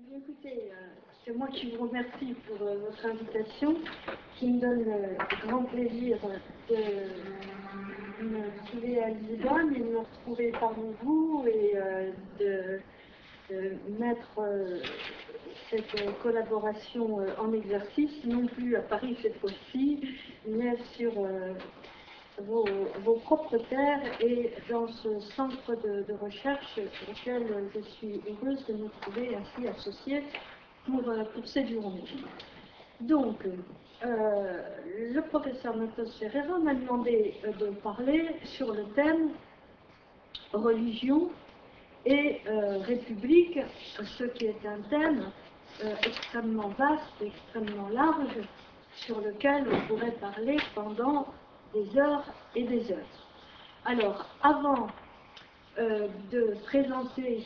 Écoutez, c'est moi qui vous remercie pour votre invitation, qui me donne grand plaisir de me trouver à Lisbonne et de me retrouver parmi vous et de mettre cette collaboration en exercice, non plus à Paris cette fois-ci, mais sur vos propres terres et dans ce centre de recherche auquel je suis heureuse de me trouver ainsi associée pour cette journée. Donc, le professeur Matos Ferreira m'a demandé de parler sur le thème religion et république, ce qui est un thème extrêmement vaste, extrêmement large, sur lequel on pourrait parler pendant des heures et des heures. Alors, avant de présenter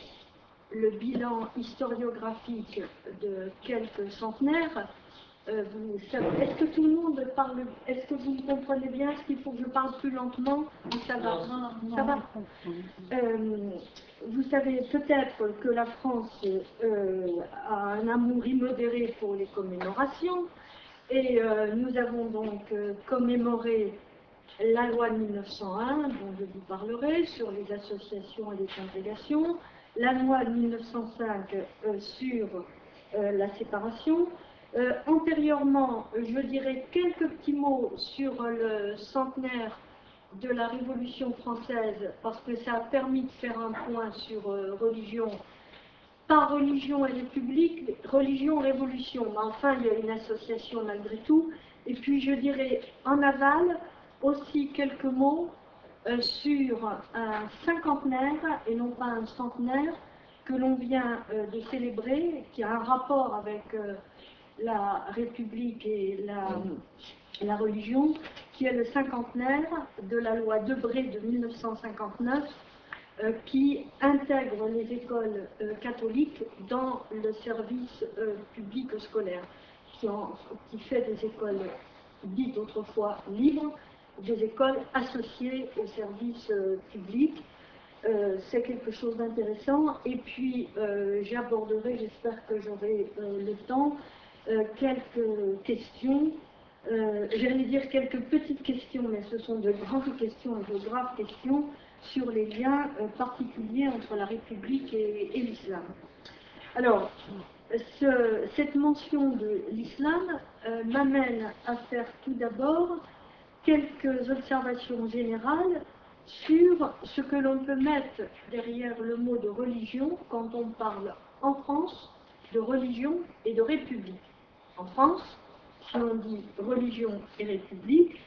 le bilan historiographique de quelques centenaires, est-ce que tout le monde parle, est-ce que vous me comprenez bien? Est-ce qu'il faut que je parle plus lentement? Ça va. Ça va. Vous savez peut-être que la France a un amour immodéré pour les commémorations, et nous avons donc commémoré la loi de 1901, dont je vous parlerai, sur les associations et les congrégations, la loi de 1905 sur la séparation. Antérieurement, je dirais quelques petits mots sur le centenaire de la Révolution française, parce que ça a permis de faire un point sur religion, pas religion et république, religion, révolution, mais enfin il y a une association malgré tout. Et puis je dirais en aval aussi quelques mots sur un cinquantenaire et non pas un centenaire que l'on vient de célébrer, qui a un rapport avec la République et la religion, qui est le cinquantenaire de la loi Debré de 1959, qui intègre les écoles catholiques dans le service public scolaire, qui fait des écoles dites autrefois libres, des écoles associées au service public. C'est quelque chose d'intéressant. Et puis j'aborderai, j'espère que j'aurai le temps, quelques questions. J'allais dire quelques petites questions, mais ce sont de grandes questions et de graves questions sur les liens particuliers entre la République et l'islam. Alors, cette mention de l'islam m'amène à faire tout d'abord quelques observations générales sur ce que l'on peut mettre derrière le mot de religion quand on parle en France de religion et de république. En France, si on dit religion et république,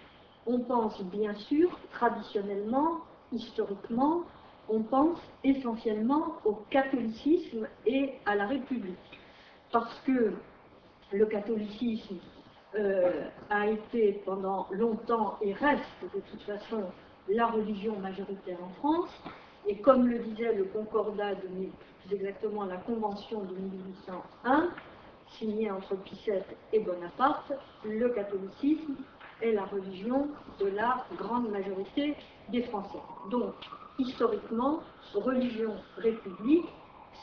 on pense bien sûr, traditionnellement, historiquement, on pense essentiellement au catholicisme et à la République. Parce que le catholicisme a été pendant longtemps et reste de toute façon la religion majoritaire en France, et comme le disait le Concordat, plus exactement la Convention de 1801, signée entre Picette et Bonaparte, le catholicisme est la religion de la grande majorité des Français. Donc, historiquement, religion, république,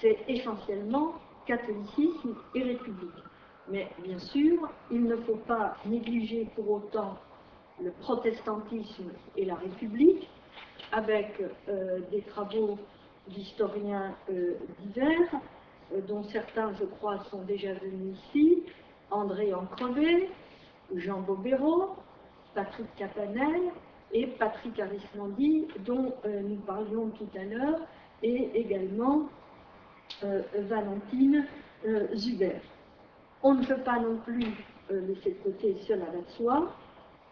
c'est essentiellement catholicisme et république. Mais bien sûr, il ne faut pas négliger pour autant le protestantisme et la République, avec des travaux d'historiens divers, dont certains, je crois, sont déjà venus ici, André Ancrevet, Jean Bobéro, Patrick Capanel et Patrick Arismendi, dont nous parlions tout à l'heure, et également Valentine Zuber. On ne peut pas non plus laisser de côté cela va de soi,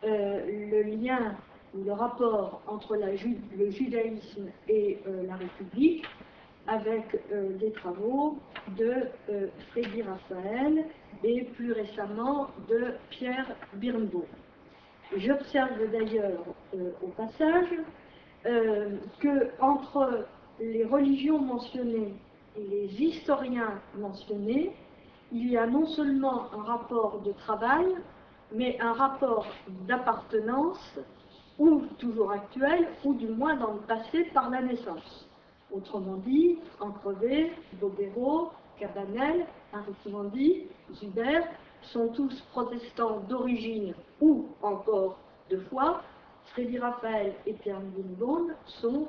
le lien ou le rapport entre le judaïsme et la République, avec des travaux de Freddy Raphaël et plus récemment de Pierre Birnbaum. J'observe d'ailleurs au passage que entre les religions mentionnées et les historiens mentionnés, il y a non seulement un rapport de travail, mais un rapport d'appartenance, ou toujours actuel, ou du moins dans le passé par la naissance. Autrement dit, Ancrevet, Bobéro, Cabanel, Aristondi, Zuber, sont tous protestants d'origine ou encore de foi. Frédéric Raphaël et Pierre Grünbaum sont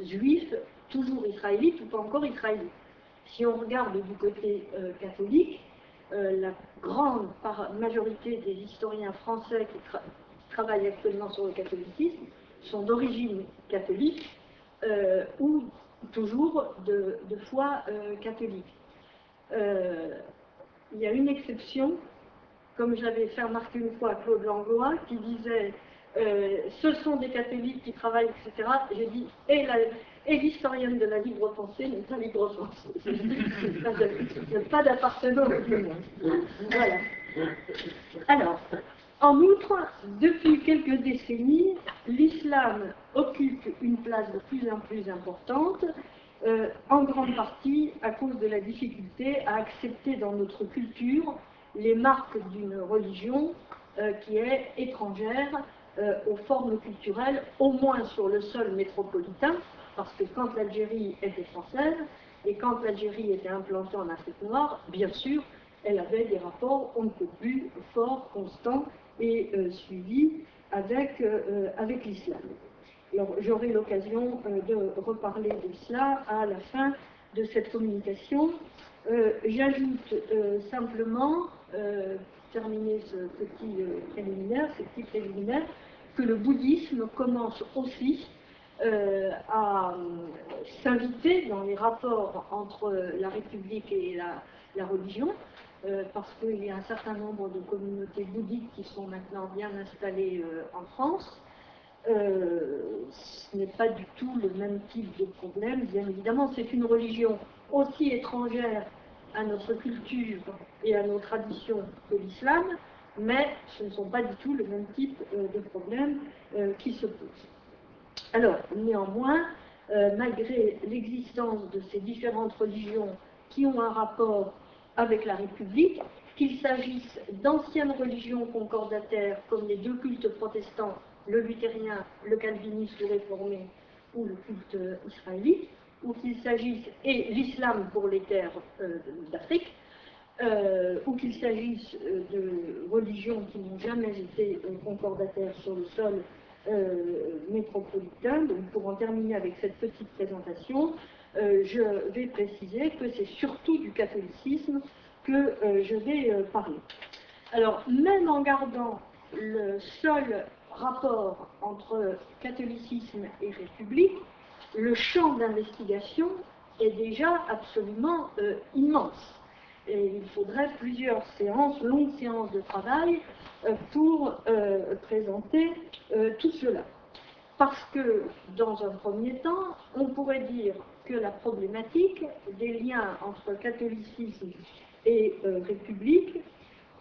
juifs, toujours israélites ou pas encore israélites. Si on regarde du côté catholique, la grande majorité des historiens français qui travaillent actuellement sur le catholicisme sont d'origine catholique ou toujours de foi catholique. Il y a une exception, comme j'avais fait remarquer une fois à Claude Langlois, qui disait ce sont des catholiques qui travaillent, etc. J'ai dit, et l'historienne de la libre pensée n'est pas libre pensée. Il n'y a pas d'appartenance du monde. Voilà. Alors, en outre, depuis quelques décennies, l'islam occupe une place de plus en plus importante, en grande partie à cause de la difficulté à accepter dans notre culture les marques d'une religion qui est étrangère aux formes culturelles, au moins sur le sol métropolitain, parce que quand l'Algérie était française et quand l'Algérie était implantée en Afrique noire, bien sûr, elle avait des rapports on ne peut plus forts, constants et suivis avec l'islam. Alors, j'aurai l'occasion de reparler de cela à la fin de cette communication. J'ajoute simplement, pour terminer ce petit préliminaire, que le bouddhisme commence aussi à s'inviter dans les rapports entre la République et la religion, parce qu'il y a un certain nombre de communautés bouddhiques qui sont maintenant bien installées en France. Ce n'est pas du tout le même type de problème, bien évidemment, c'est une religion aussi étrangère à notre culture et à nos traditions que l'islam, mais ce ne sont pas du tout le même type de problème qui se posent. Alors, néanmoins, malgré l'existence de ces différentes religions qui ont un rapport avec la République, qu'il s'agisse d'anciennes religions concordataires comme les deux cultes protestants, le luthérien, le calviniste ou réformé, ou le culte israélite, ou qu'il s'agisse, et l'islam pour les terres d'Afrique, ou qu'il s'agisse de religions qui n'ont jamais été concordataires sur le sol métropolitain. Donc, pour en terminer avec cette petite présentation, je vais préciser que c'est surtout du catholicisme que je vais parler. Alors, même en gardant le seul rapport entre catholicisme et république, le champ d'investigation est déjà absolument immense. Et il faudrait plusieurs séances, longues séances de travail pour présenter tout cela. Parce que, dans un premier temps, on pourrait dire que la problématique des liens entre catholicisme et république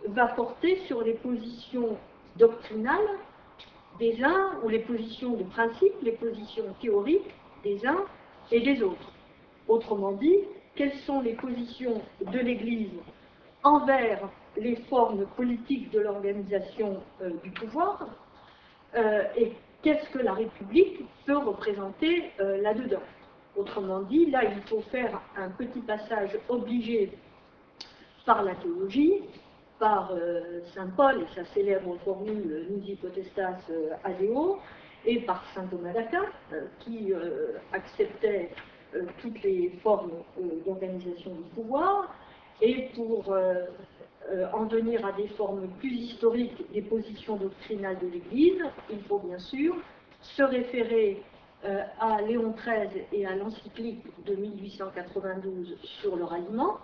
va porter sur les positions doctrinales des uns, ou les positions de principe, les positions théoriques des uns et des autres. Autrement dit, quelles sont les positions de l'Église envers les formes politiques de l'organisation du pouvoir, et qu'est-ce que la République peut représenter là-dedans. Autrement dit, là, il faut faire un petit passage obligé par la théologie, par saint Paul et sa célèbre formule Nisi potestas adeo, et par saint Thomas d'Aquin, qui acceptait toutes les formes d'organisation du pouvoir, et pour en venir à des formes plus historiques des positions doctrinales de l'Église, il faut bien sûr se référer à Léon XIII et à l'encyclique de 1892 sur le ralliement,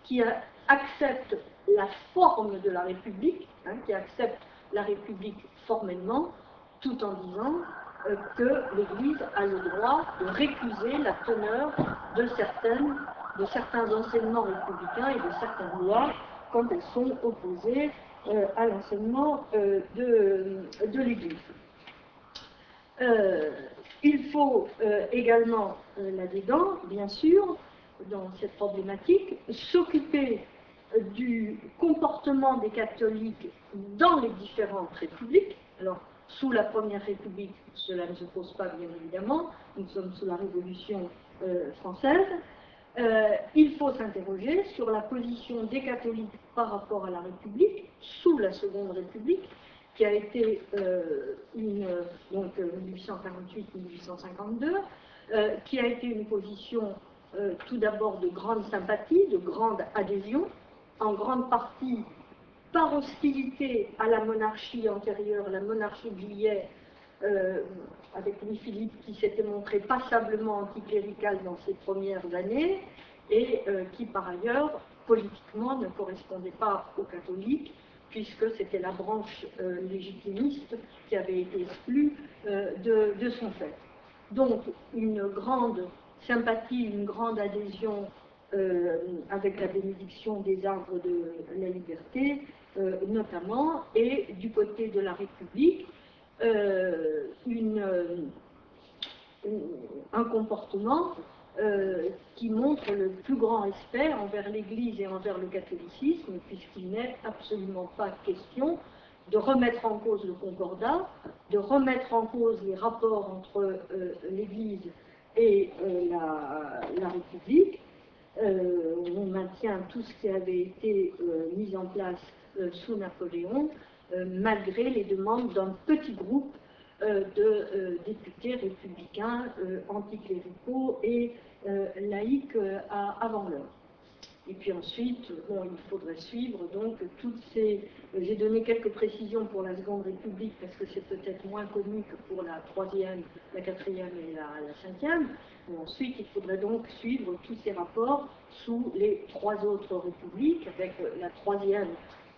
qui accepte la forme de la République, qui accepte la République formellement, tout en disant que l'Église a le droit de récuser la teneur de certains enseignements républicains et de certaines lois quand elles sont opposées à l'enseignement de l'Église. Il faut également, là-dedans, bien sûr, dans cette problématique, s'occuper du comportement des catholiques dans les différentes républiques. Alors, sous la Première République, cela ne se pose pas, bien évidemment, nous sommes sous la Révolution française, il faut s'interroger sur la position des catholiques par rapport à la République, sous la Seconde République, qui a été donc 1848-1852, qui a été une position tout d'abord de grande sympathie, de grande adhésion, en grande partie par hostilité à la monarchie antérieure, la monarchie de Juillet, avec Louis-Philippe qui s'était montré passablement anticlérical dans ses premières années, et qui par ailleurs, politiquement, ne correspondait pas aux catholiques, puisque c'était la branche légitimiste qui avait été exclue de son fait. Donc, une grande sympathie, une grande adhésion avec la bénédiction des arbres de la liberté, notamment, et du côté de la République, un comportement qui montre le plus grand respect envers l'Église et envers le catholicisme, puisqu'il n'est absolument pas question de remettre en cause le concordat, de remettre en cause les rapports entre l'Église et la République. On maintient tout ce qui avait été mis en place sous Napoléon, malgré les demandes d'un petit groupe de députés républicains anticléricaux et laïcs avant l'heure. Et puis ensuite, bon, il faudrait suivre donc toutes ces... J'ai donné quelques précisions pour la Seconde République parce que c'est peut-être moins connu que pour la troisième, la quatrième et la cinquième. Et ensuite, il faudrait donc suivre tous ces rapports sous les trois autres républiques, avec la troisième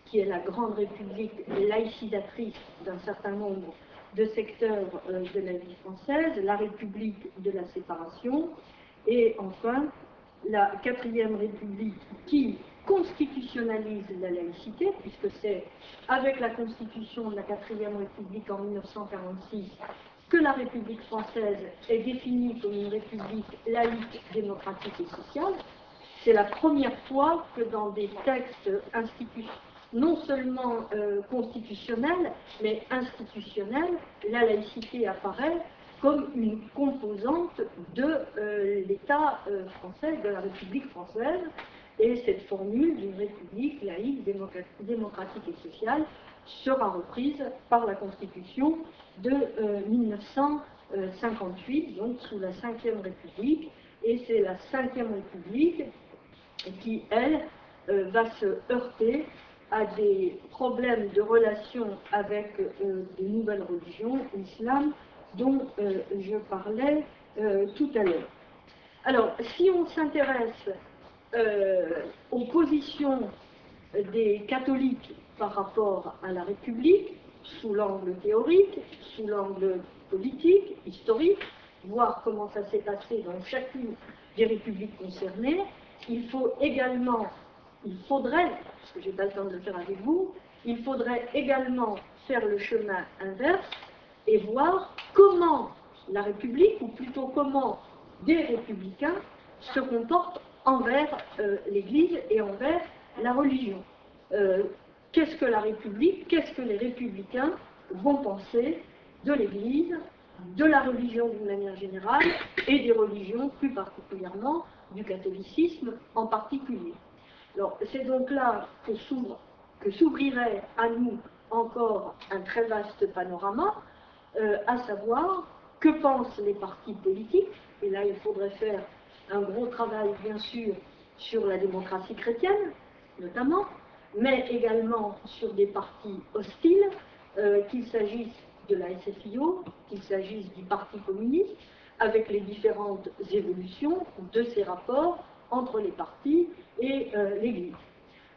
qui est la Grande République laïcidatrice d'un certain nombre de secteurs de la vie française, la République de la séparation, et enfin la quatrième République qui constitutionnalise la laïcité, puisque c'est avec la constitution de la quatrième République en 1946 que la République française est définie comme une république laïque, démocratique et sociale. C'est la première fois que dans des textes non seulement constitutionnels, mais institutionnels, la laïcité apparaît comme une composante de l'État français, de la République française, et cette formule d'une république laïque, démocratique et sociale sera reprise par la Constitution de 1958, donc sous la Ve République, et c'est la Ve République qui, elle, va se heurter à des problèmes de relations avec de nouvelles religions, l'islam, dont je parlais tout à l'heure. Alors, si on s'intéresse aux positions des catholiques par rapport à la République, sous l'angle théorique, sous l'angle politique, historique, voir comment ça s'est passé dans chacune des républiques concernées, il faudrait, parce que je n'ai pas le temps de le faire avec vous, il faudrait également faire le chemin inverse et voir comment la République, ou plutôt comment des républicains se comportent envers l'Église et envers la religion. Qu'est-ce que la République, qu'est-ce que les républicains vont penser de l'Église, de la religion d'une manière générale, et des religions plus particulièrement, du catholicisme en particulier. Alors, c'est donc là que s'ouvrirait à nous encore un très vaste panorama, à savoir que pensent les partis politiques, et là il faudrait faire un gros travail bien sûr sur la démocratie chrétienne, notamment, mais également sur des partis hostiles, qu'il s'agisse de la SFIO, qu'il s'agisse du Parti communiste, avec les différentes évolutions de ces rapports entre les partis et l'Église.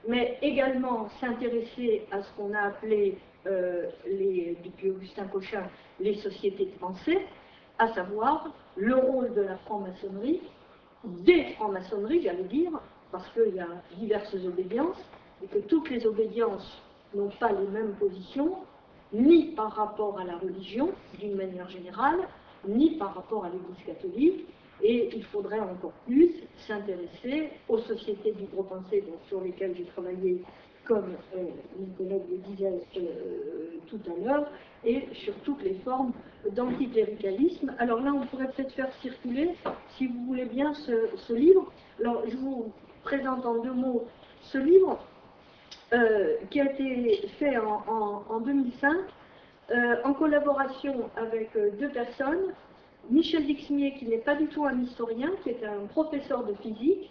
Mais également s'intéresser à ce qu'on a appelé, depuis Augustin Cochin, les sociétés de pensée, à savoir le rôle de la franc-maçonnerie, des francs-maçonneries, j'allais dire, parce qu'il y a diverses obédiences, et que toutes les obédiences n'ont pas les mêmes positions, ni par rapport à la religion, d'une manière générale, ni par rapport à l'Église catholique, et il faudrait encore plus s'intéresser aux sociétés de libre-pensée sur lesquelles j'ai travaillé comme mon collègue le disait tout à l'heure, et sur toutes les formes d'anticléricalisme. Alors là, on pourrait peut-être faire circuler, si vous voulez bien, ce livre. Alors, je vous présente en 2 mots ce livre, qui a été fait en 2005, en collaboration avec 2 personnes. Michel Dixmier, qui n'est pas du tout un historien, qui est un professeur de physique,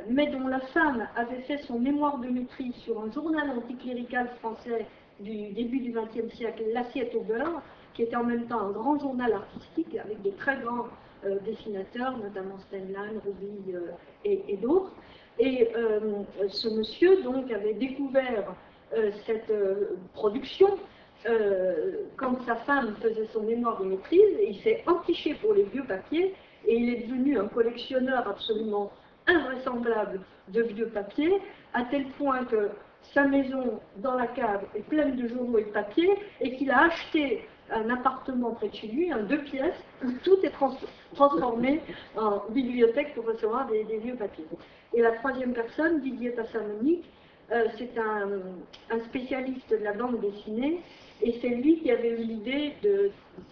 mais dont la femme avait fait son mémoire de maîtrise sur un journal anticlérical français du début du XXe siècle, L'Assiette au beurre, qui était en même temps un grand journal artistique avec de très grands dessinateurs, notamment Steinlein, Ruby et d'autres. Et ce monsieur donc avait découvert cette production quand sa femme faisait son mémoire de maîtrise, et il s'est entiché pour les vieux papiers, et il est devenu un collectionneur absolument invraisemblable de vieux papiers, à tel point que sa maison dans la cave est pleine de journaux et de papiers, et qu'il a acheté un appartement près de chez lui, un 2 pièces, où tout est transformé en bibliothèque pour recevoir des vieux papiers. Et la 3e personne, Didier Passamonique, c'est un spécialiste de la bande dessinée, et c'est lui qui avait eu l'idée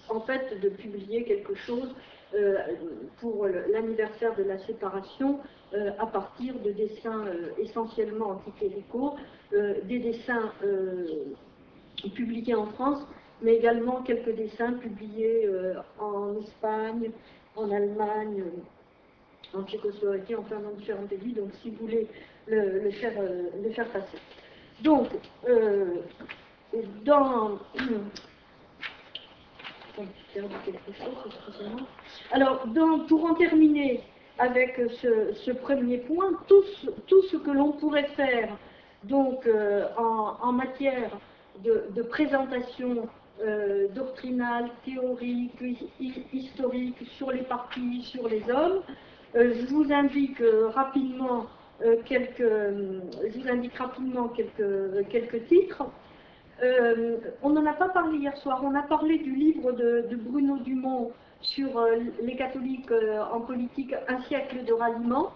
en fait, de publier quelque chose pour l'anniversaire de la séparation à partir de dessins essentiellement anticléricaux, des dessins publiés en France, mais également quelques dessins publiés en Espagne, en Allemagne, en Tchécoslovaquie, enfin dans différents pays, donc si vous voulez le faire passer. Donc, alors, pour en terminer avec ce premier point, tout ce que l'on pourrait faire donc, en matière de présentation doctrinale, théorique, historique sur les partis, sur les hommes, je vous indique rapidement quelques titres. On n'en a pas parlé hier soir, on a parlé du livre de Bruno Dumont sur les catholiques en politique, un siècle de ralliement,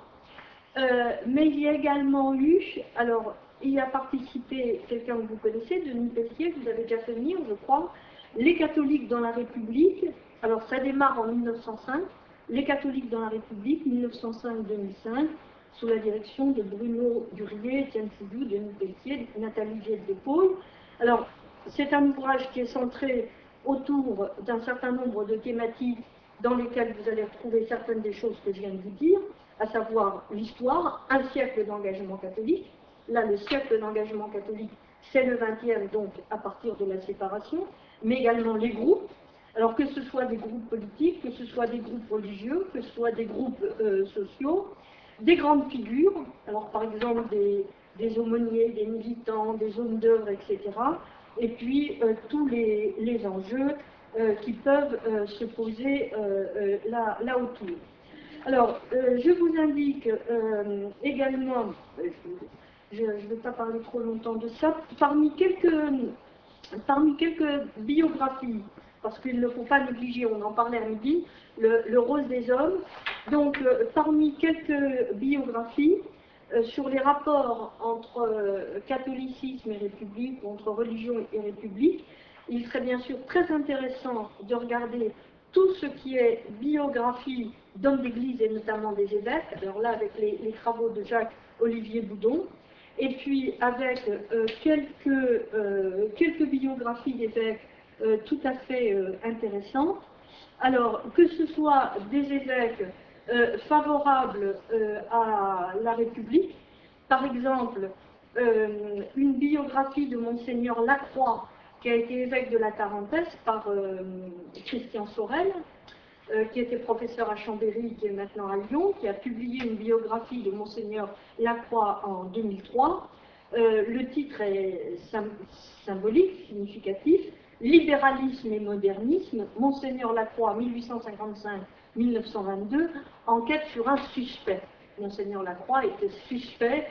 mais il y a également eu, alors il y a participé quelqu'un que vous connaissez, Denis Pelletier, vous avez déjà fait venir, je crois, les catholiques dans la République. Alors ça démarre en 1905, les catholiques dans la République, 1905-2005, sous la direction de Bruno Durier, Étienne Foudou, Denis Pelletier, Nathalie Viette-Despaul. Alors, c'est un ouvrage qui est centré autour d'un certain nombre de thématiques dans lesquelles vous allez retrouver certaines des choses que je viens de vous dire, à savoir l'histoire, un siècle d'engagement catholique. Là, le siècle d'engagement catholique, c'est le 20e, donc à partir de la séparation, mais également les groupes. Alors que ce soit des groupes politiques, que ce soit des groupes religieux, que ce soit des groupes sociaux, des grandes figures, alors par exemple des aumôniers, des militants, des hommes d'œuvre, etc. Et puis tous les enjeux qui peuvent se poser là autour. Alors, je vous indique également, je ne vais pas parler trop longtemps de ça, parmi quelques biographies, parce qu'il ne faut pas négliger, on en parlait à midi, le rôle des hommes. Donc, parmi quelques biographies sur les rapports entre catholicisme et république, ou entre religion et république, il serait bien sûr très intéressant de regarder tout ce qui est biographie d'hommes d'église et notamment des évêques, alors là avec les travaux de Jacques-Olivier Boudon, et puis avec quelques biographies d'évêques tout à fait intéressantes. Alors, que ce soit des évêques favorables à la République, par exemple, une biographie de Monseigneur Lacroix, qui a été évêque de la Tarentaise par Christian Sorel, qui était professeur à Chambéry, qui est maintenant à Lyon, qui a publié une biographie de Monseigneur Lacroix en 2003. Le titre est symbolique, significatif, Libéralisme et modernisme, Monseigneur Lacroix, 1855-1922, enquête sur un suspect. Monseigneur Lacroix était suspect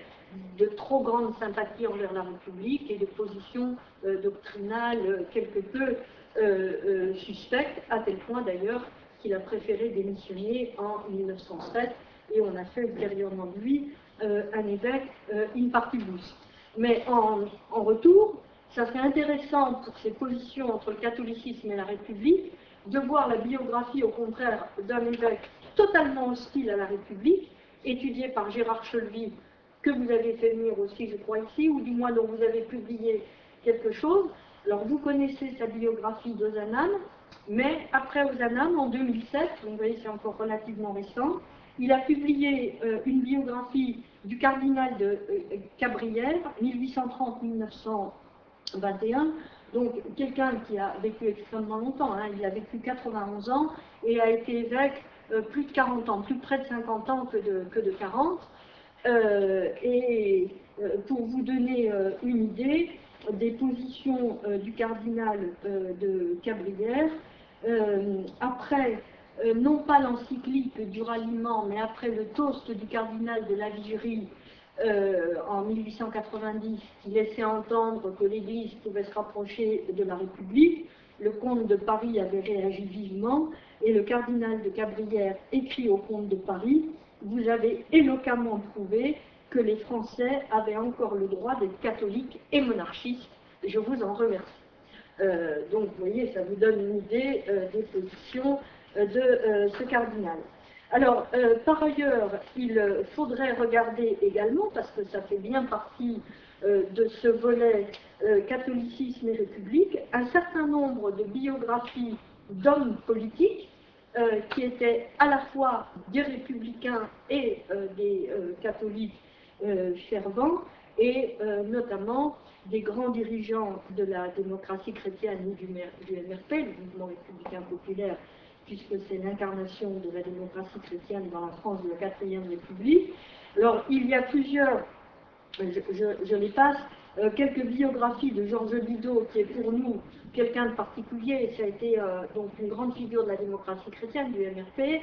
de trop grande sympathie envers la République et de positions doctrinales quelque peu suspectes, à tel point d'ailleurs qu'il a préféré démissionner en 1907 et on a fait ultérieurement de lui un évêque in partibus. Mais en retour, ça serait intéressant pour ces positions entre le catholicisme et la République de voir la biographie, au contraire, d'un évêque totalement hostile à la République, étudié par Gérard Chelvy, que vous avez fait venir aussi, je crois, ici, ou du moins dont vous avez publié quelque chose. Alors, vous connaissez sa biographie d'Ozanam, mais après Ozanam, en 2007, donc vous voyez, c'est encore relativement récent, il a publié une biographie du cardinal de Cabrières, 1830-1921, donc quelqu'un qui a vécu extrêmement longtemps, hein, il a vécu 91 ans et a été évêque plus de 40 ans, plus près de 50 ans que de 40. Pour vous donner une idée des positions du cardinal de Cabrières, après, non pas l'encyclique du ralliement, mais après le toast du cardinal de la Vigerie en 1890, qui laissait entendre que l'Église pouvait se rapprocher de la République, le comte de Paris avait réagi vivement, et le cardinal de Cabrières écrit au comte de Paris: vous avez éloquemment prouvé que les Français avaient encore le droit d'être catholiques et monarchistes. Je vous en remercie. Donc, vous voyez, ça vous donne une idée des positions de ce cardinal. Alors, par ailleurs, il faudrait regarder également, parce que ça fait bien partie de ce volet catholicisme et république, un certain nombre de biographies d'hommes politiques qui étaient à la fois des républicains et des catholiques fervents, et notamment des grands dirigeants de la démocratie chrétienne ou du MRP, le mouvement républicain populaire, puisque c'est l'incarnation de la démocratie chrétienne dans la France de la 4e République. Alors, il y a plusieurs, je les passe, quelques biographies de Georges Bidault, qui est pour nous quelqu'un de particulier. Ça a été donc une grande figure de la démocratie chrétienne, du MRP.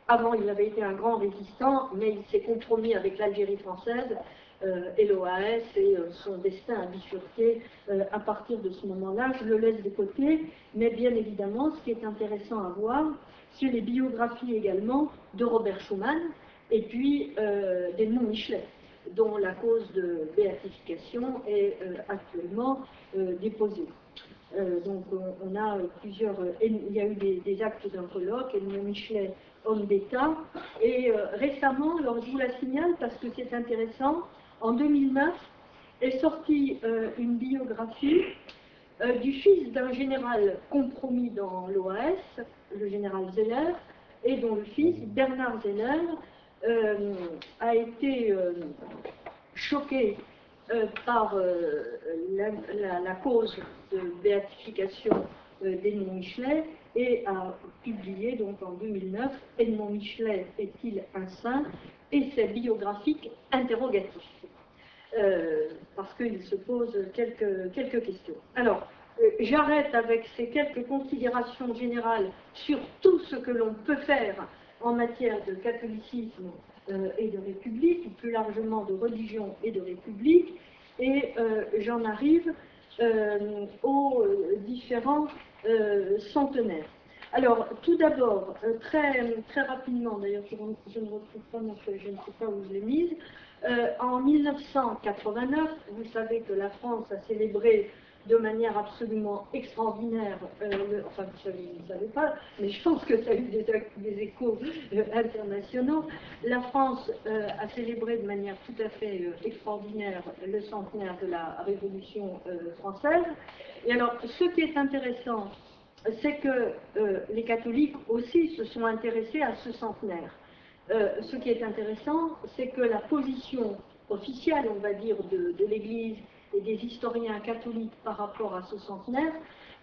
Avant, il avait été un grand résistant, mais il s'est compromis avec l'Algérie française et l'OAS, et son destin a bifurqué à partir de ce moment-là. Je le laisse de côté, mais bien évidemment, ce qui est intéressant à voir, c'est les biographies également de Robert Schuman, et puis d'Edmond Michelet, dont la cause de béatification est actuellement déposée. Donc on a plusieurs, il y a eu des actes d'un colloque, Edmond Michelet, homme d'État, et récemment, alors je vous la signale parce que c'est intéressant, en 2009 est sortie une biographie du fils d'un général compromis dans l'OAS, le général Zeller, et dont le fils, Bernard Zeller, a été choqué par la cause de béatification d'Edmond Michelet, et a publié donc en 2009 « Edmond Michelet est-il un saint ?» et c'est biographique interrogatif, parce qu'il se pose quelques questions. Alors, j'arrête avec ces quelques considérations générales sur tout ce que l'on peut faire en matière de catholicisme et de république, ou plus largement de religion et de république, et j'en arrive aux différents centenaires. Alors, tout d'abord, très rapidement, d'ailleurs je ne retrouve pas mon feuille, je ne sais pas où je l'ai mise, en 1989, vous savez que la France a célébré de manière absolument extraordinaire, enfin vous ne savez pas, mais je pense que ça a eu des échos internationaux. La France a célébré de manière tout à fait extraordinaire le centenaire de la Révolution française. Et alors, ce qui est intéressant, c'est que les catholiques aussi se sont intéressés à ce centenaire. Ce qui est intéressant, c'est que la position officielle, on va dire, de l'Église et des historiens catholiques par rapport à ce centenaire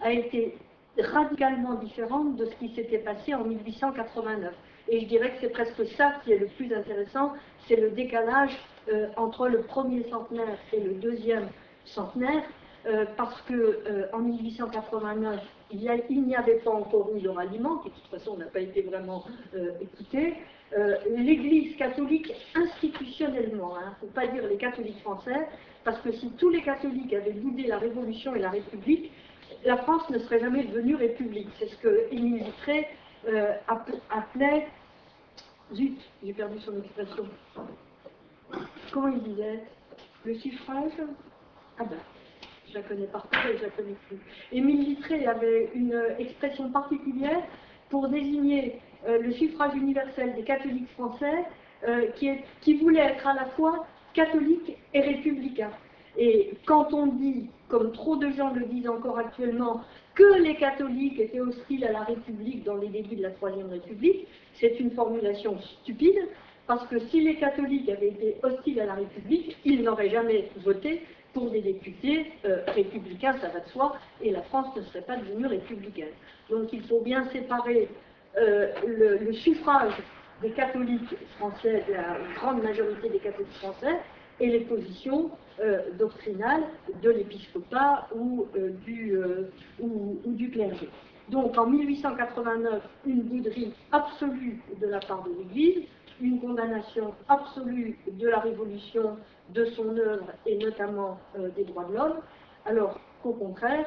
a été radicalement différente de ce qui s'était passé en 1889. Et je dirais que c'est presque ça qui est le plus intéressant, c'est le décalage entre le premier centenaire et le deuxième centenaire, parce qu'en 1889, il n'y avait pas encore eu de ralliement, qui de toute façon n'a pas été vraiment écouté. L'Église catholique institutionnellement, il ne faut pas dire les catholiques français, parce que si tous les catholiques avaient boudé la Révolution et la République, la France ne serait jamais devenue République. C'est ce que Émile Vitré appelait... Zut, j'ai perdu son occupation. Comment il disait? Le suffrage? Ah ben, je la connais par cœur et je la connais plus. Émile Littré avait une expression particulière pour désigner le suffrage universel des catholiques français qui voulait être à la fois catholique et républicain. Et quand on dit, comme trop de gens le disent encore actuellement, que les catholiques étaient hostiles à la République dans les débuts de la Troisième République, c'est une formulation stupide, parce que si les catholiques avaient été hostiles à la République, ils n'auraient jamais voté pour des députés républicains, ça va de soi, et la France ne serait pas devenue républicaine. Donc il faut bien séparer le suffrage des catholiques français, de la grande majorité des catholiques français, et les positions doctrinales de l'épiscopat ou du clergé. Donc en 1889, une bouderie absolue de la part de l'Église, une condamnation absolue de la Révolution, de son œuvre et notamment des droits de l'homme, alors qu'au contraire,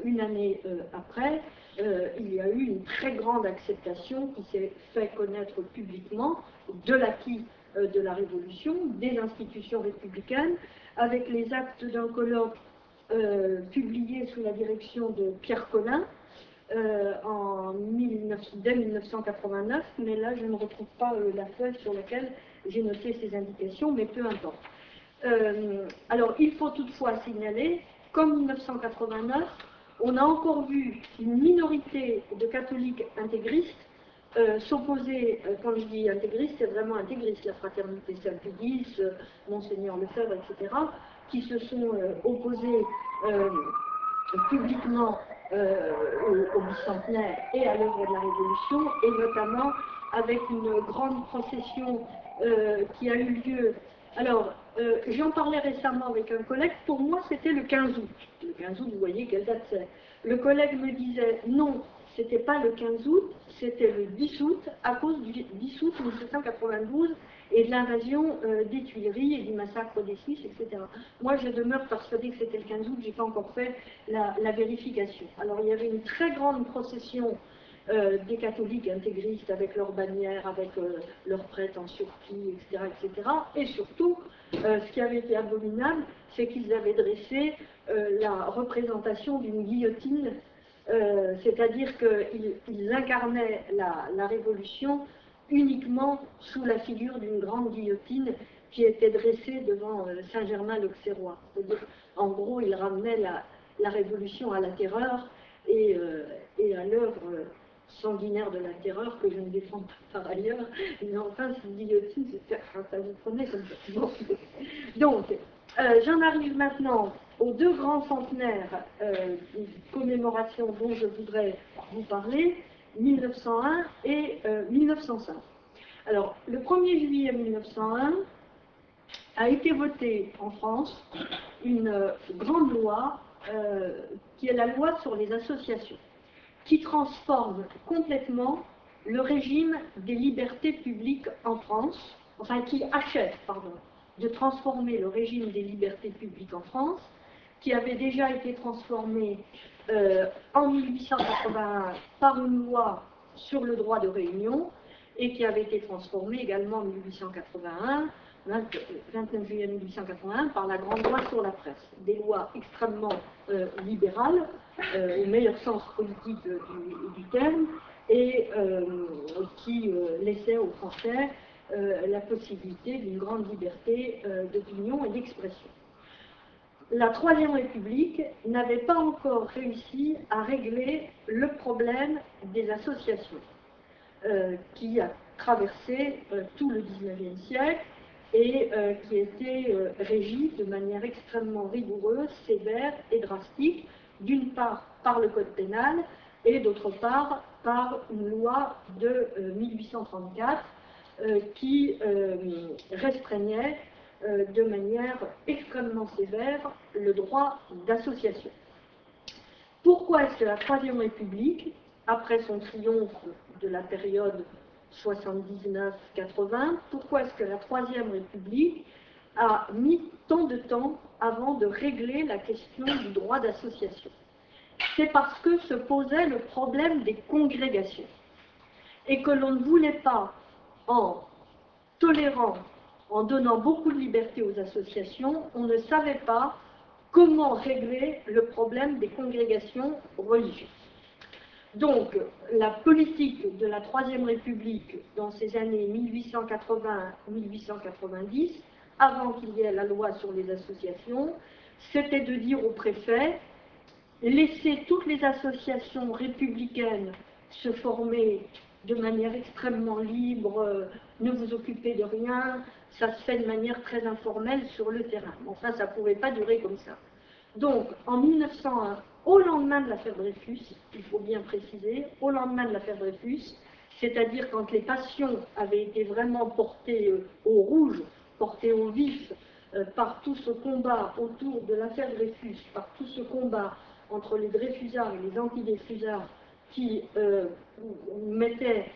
une année après, il y a eu une très grande acceptation qui s'est fait connaître publiquement de l'acquis de la Révolution, des institutions républicaines, avec les actes d'un colloque publié sous la direction de Pierre Collin dès 1989, mais là je ne retrouve pas la feuille sur laquelle j'ai noté ces indications, mais peu importe. Alors il faut toutefois signaler, comme 1989, on a encore vu une minorité de catholiques intégristes s'opposer, quand je dis intégriste, c'est vraiment intégriste, la fraternité Saint-Pédis, Monseigneur Lefebvre, etc., qui se sont opposés publiquement au bicentenaire et à l'œuvre de la Révolution, et notamment avec une grande procession qui a eu lieu. Alors, j'en parlais récemment avec un collègue, pour moi c'était le 15 août. Le 15 août, vous voyez quelle date c'est. Le collègue me disait, non, c'était pas le 15 août, c'était le 10 août, à cause du 10 août 1792 et de l'invasion des Tuileries et du massacre des Suisses, etc. Moi, je demeure persuadée que c'était le 15 août, j'ai pas encore fait la vérification. Alors, il y avait une très grande procession des catholiques intégristes avec leurs bannières, avec leurs prêtres en surplis, etc., etc. Et surtout, ce qui avait été abominable, c'est qu'ils avaient dressé la représentation d'une guillotine, c'est-à-dire qu'ils incarnaient la Révolution uniquement sous la figure d'une grande guillotine qui était dressée devant Saint-Germain-l'Auxerrois. En gros, ils ramenaient la Révolution à la terreur et à l'œuvre sanguinaire de la terreur que je ne défends pas par ailleurs, mais enfin, cette guillotine, ça vous prenait comme ça. Bon. Donc, j'en arrive maintenant aux deux grands centenaires de commémoration dont je voudrais vous parler, 1901 et 1905. Alors, le 1er juillet 1901 a été votée en France une grande loi qui est la loi sur les associations, qui transforme complètement le régime des libertés publiques en France, enfin qui achève, pardon, de transformer le régime des libertés publiques en France, qui avait déjà été transformé en 1881 par une loi sur le droit de réunion, et qui avait été transformé également en 1881, 29 juillet 1881, par la grande loi sur la presse. Des lois extrêmement libérales, au meilleur sens politique du terme, et qui laissaient aux Français la possibilité d'une grande liberté d'opinion et d'expression. La Troisième République n'avait pas encore réussi à régler le problème des associations, qui a traversé tout le XIXe siècle et qui était régi de manière extrêmement rigoureuse, sévère et drastique, d'une part par le Code pénal et d'autre part par une loi de 1834 qui restreignait de manière extrêmement sévère le droit d'association. Pourquoi est-ce que la Troisième République, après son triomphe de la période 79-80, pourquoi est-ce que la Troisième République a mis tant de temps avant de régler la question du droit d'association? C'est parce que se posait le problème des congrégations et que l'on ne voulait pas, en tolérant, en donnant beaucoup de liberté aux associations, on ne savait pas comment régler le problème des congrégations religieuses. Donc, la politique de la Troisième République dans ces années 1880-1890, avant qu'il y ait la loi sur les associations, c'était de dire au préfet, laissez toutes les associations républicaines se former de manière extrêmement libre, ne vous occupez de rien, ça se fait de manière très informelle sur le terrain. Enfin, ça ne pouvait pas durer comme ça. Donc, en 1901, au lendemain de l'affaire Dreyfus, il faut bien préciser, au lendemain de l'affaire Dreyfus, c'est-à-dire quand les passions avaient été vraiment portées au rouge, portées au vif, par tout ce combat autour de l'affaire Dreyfus, par tout ce combat entre les Dreyfusards et les anti-Dreyfusards qui mettaient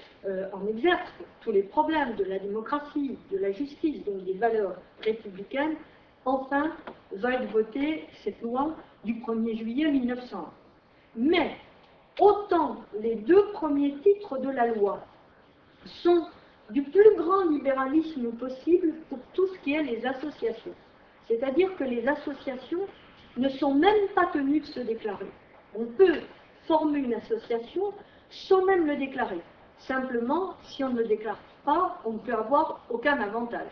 en exergue tous les problèmes de la démocratie, de la justice, donc des valeurs républicaines, enfin va être votée cette loi du 1er juillet 1901. Mais autant les deux premiers titres de la loi sont du plus grand libéralisme possible pour tout ce qui est les associations. C'est-à-dire que les associations ne sont même pas tenues de se déclarer. On peut former une association sans même le déclarer. Simplement, si on ne le déclare pas, on ne peut avoir aucun avantage.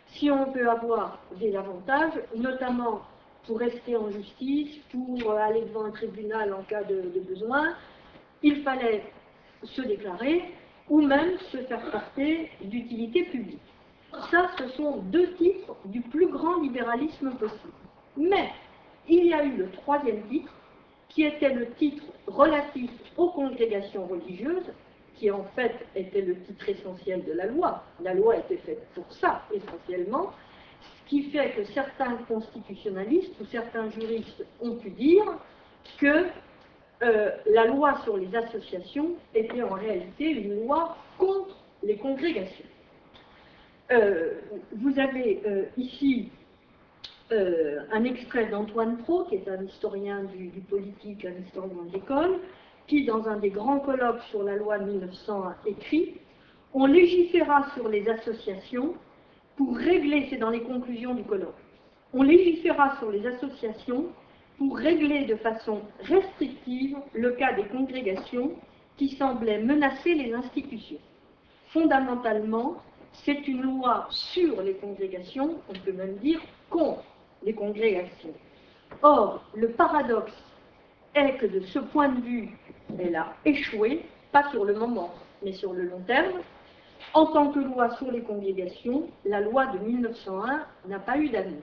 Si on peut avoir des avantages, notamment pour rester en justice, pour aller devant un tribunal en cas de besoin, il fallait se déclarer ou même se faire porter d'utilité publique. Ça, ce sont deux titres du plus grand libéralisme possible. Mais il y a eu le troisième titre, qui était le titre relatif aux congrégations religieuses, qui en fait était le titre essentiel de la loi. La loi était faite pour ça, essentiellement, ce qui fait que certains constitutionnalistes ou certains juristes ont pu dire que la loi sur les associations était en réalité une loi contre les congrégations. Vous avez ici un extrait d'Antoine Pro, qui est un historien du politique, un historien de l'école, qui, dans un des grands colloques sur la loi de 1901, écrit « On légiféra sur les associations pour régler, c'est dans les conclusions du colloque, on légiféra sur les associations pour régler de façon restrictive le cas des congrégations qui semblaient menacer les institutions. Fondamentalement, c'est une loi sur les congrégations, on peut même dire contre les congrégations. Or, le paradoxe est que de ce point de vue, elle a échoué, pas sur le moment, mais sur le long terme. En tant que loi sur les congrégations, la loi de 1901 n'a pas eu d'avenir.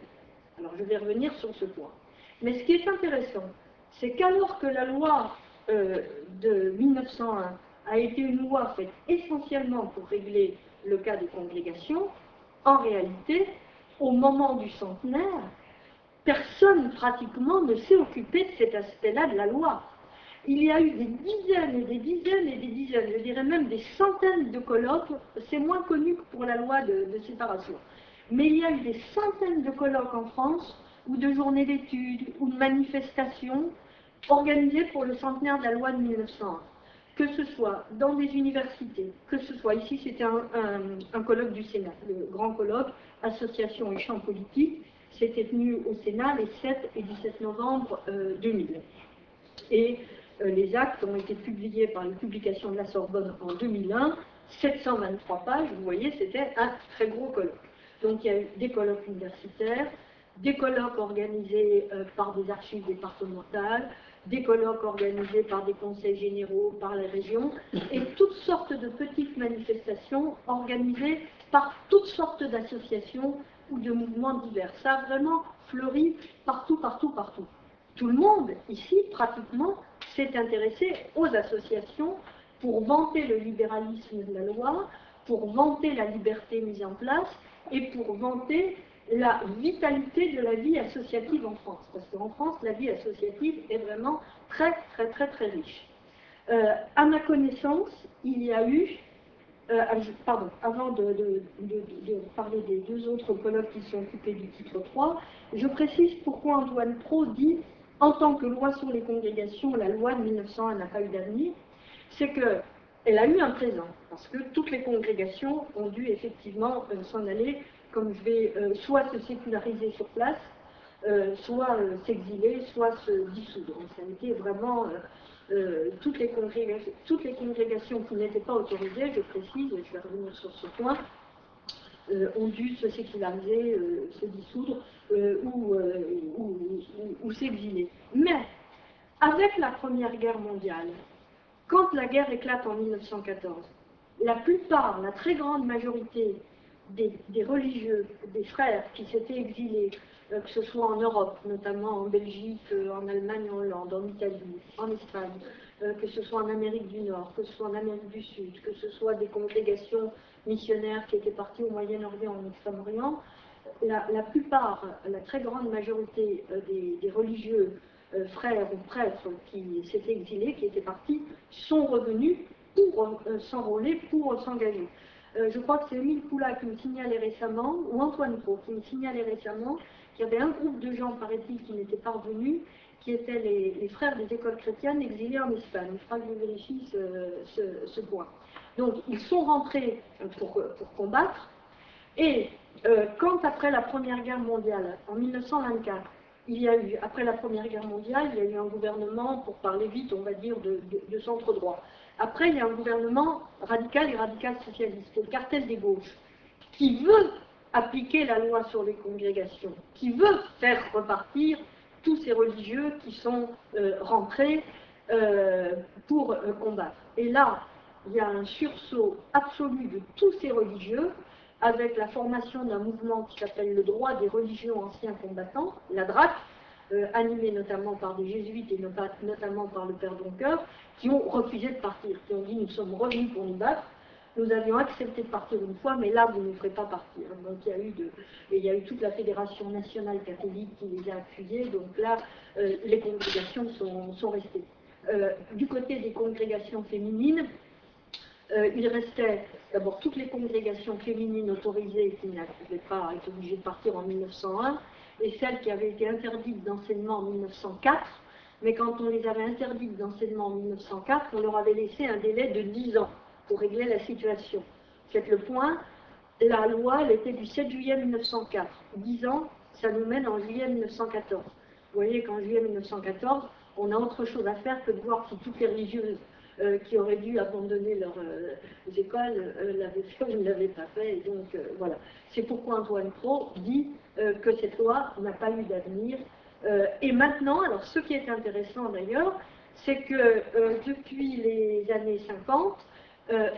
Alors je vais revenir sur ce point. Mais ce qui est intéressant, c'est qu'alors que la loi de 1901 a été une loi faite essentiellement pour régler le cas des congrégations, en réalité, au moment du centenaire, personne pratiquement ne s'est occupé de cet aspect-là de la loi. Il y a eu des dizaines et des dizaines et des dizaines, je dirais même des centaines de colloques, c'est moins connu que pour la loi de séparation, mais il y a eu des centaines de colloques en France, ou de journées d'études, ou de manifestations organisées pour le centenaire de la loi de 1901. Que ce soit dans des universités, que ce soit ici, c'était un colloque du Sénat, le grand colloque, Association et champs politiques, c'était tenu au Sénat les 7 et 17 novembre 2000. Et les actes ont été publiés par une publication de la Sorbonne en 2001, 723 pages, vous voyez, c'était un très gros colloque. Donc il y a eu des colloques universitaires, des colloques organisés par des archives départementales, des colloques organisés par des conseils généraux, par les régions, et toutes sortes de petites manifestations organisées par toutes sortes d'associations ou de mouvements divers. Ça a vraiment fleuri partout, partout, partout. Tout le monde, ici, pratiquement, s'est intéressé aux associations pour vanter le libéralisme de la loi, pour vanter la liberté mise en place et pour vanter la vitalité de la vie associative en France. Parce qu'en France, la vie associative est vraiment très, très, très, très riche. À ma connaissance, il y a eu, avant de parler des deux autres colloques qui sont occupés du titre 3, je précise pourquoi Antoine Pro dit, en tant que loi sur les congrégations, la loi de 1901 n'a pas eu d'avenir, c'est qu'elle a eu un présent, parce que toutes les congrégations ont dû effectivement s'en aller, comme je vais soit se séculariser sur place, soit s'exiler, soit se dissoudre. Ça a été vraiment toutes les congrégations qui n'étaient pas autorisées, je précise, et je vais revenir sur ce point, ont dû se séculariser, se dissoudre ou s'exiler. Mais avec la Première Guerre mondiale, quand la guerre éclate en 1914, la plupart, la très grande majorité des religieux, des frères qui s'étaient exilés, que ce soit en Europe, notamment en Belgique, en Allemagne, en Hollande, en Italie, en Espagne, que ce soit en Amérique du Nord, que ce soit en Amérique du Sud, que ce soit des congrégations missionnaires qui étaient parties au Moyen-Orient, en Extrême-Orient, la plupart, la très grande majorité des religieux frères ou prêtres qui s'étaient exilés, qui étaient partis, sont revenus pour s'enrôler, pour s'engager. Je crois que c'est Émile Poula qui me signalait récemment, ou Antoine Pro qui me signalait récemment, qu'il y avait un groupe de gens, paraît-il, qui n'étaient pas revenus, qui étaient les frères des écoles chrétiennes exilés en Espagne. Je crois que je vérifie ce point. Donc, ils sont rentrés pour combattre, et quand après la Première Guerre mondiale, en 1924, il y a eu, après la Première Guerre mondiale, il y a eu un gouvernement, pour parler vite, on va dire, de centre-droit. Après, il y a un gouvernement radical et radical-socialiste, le cartel des gauches, qui veut appliquer la loi sur les congrégations, qui veut faire repartir tous ces religieux qui sont rentrés pour combattre. Et là, il y a un sursaut absolu de tous ces religieux, avec la formation d'un mouvement qui s'appelle le droit des religions anciens combattants, la DRAC, animé notamment par des jésuites et notamment par le père Doncoeur, qui ont refusé de partir, qui ont dit nous sommes revenus pour nous battre, nous avions accepté de partir une fois, mais là vous ne nous ferez pas partir. Donc il y a eu toute la Fédération nationale catholique qui les a appuyés, donc là les congrégations sont restées. Du côté des congrégations féminines, il restait d'abord toutes les congrégations féminines autorisées qui n'avaient pas été obligées de partir en 1901, et celles qui avaient été interdites d'enseignement en 1904, mais quand on les avait interdites d'enseignement en 1904, on leur avait laissé un délai de 10 ans pour régler la situation. Faites le point, la loi, elle était du 7 juillet 1904. 10 ans, ça nous mène en juillet 1914. Vous voyez qu'en juillet 1914, on a autre chose à faire que de voir si toutes les religieuses qui auraient dû abandonner leurs écoles l'avaient fait ou ne l'avaient pas fait. Et donc, voilà. C'est pourquoi Antoine Pro dit que cette loi n'a pas eu d'avenir. Et maintenant, alors ce qui est intéressant d'ailleurs, c'est que depuis les années 50,